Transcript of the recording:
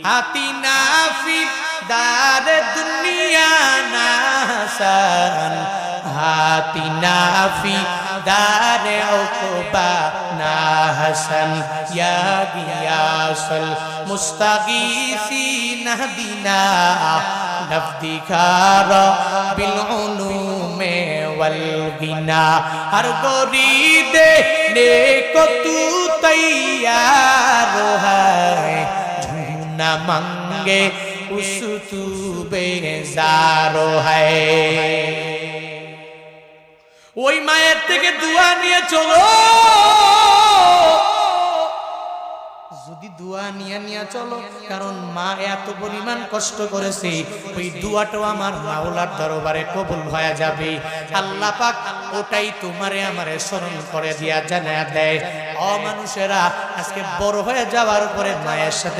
आतिना फी दार दुनिया ना हसन आतिना फी दार उक़बा ना हसन या गियासल मुस्तगीसीन हदीना नफ़दिकार बिल उलूम वल गिना हर गोरी देने को तू तैयार है न मंगे उस तू बेजारो है ওই মায়ের থেকে দোয়া নিয়ে চলো যদি দোয়া নিয়ে চলো কারণ মা এত পরিমাণ কষ্ট করেছে ওই দোয়াটাও আমার মাওলার দরবারে কবুল হয়ে যাবে আল্লাহ পাক ওটাই তোমারে আমারে স্মরণ করে দিয়া জানা দেয় ও মানুষেরা আজকে বড় হয়ে যাওয়ার পরে মায়ের সাথে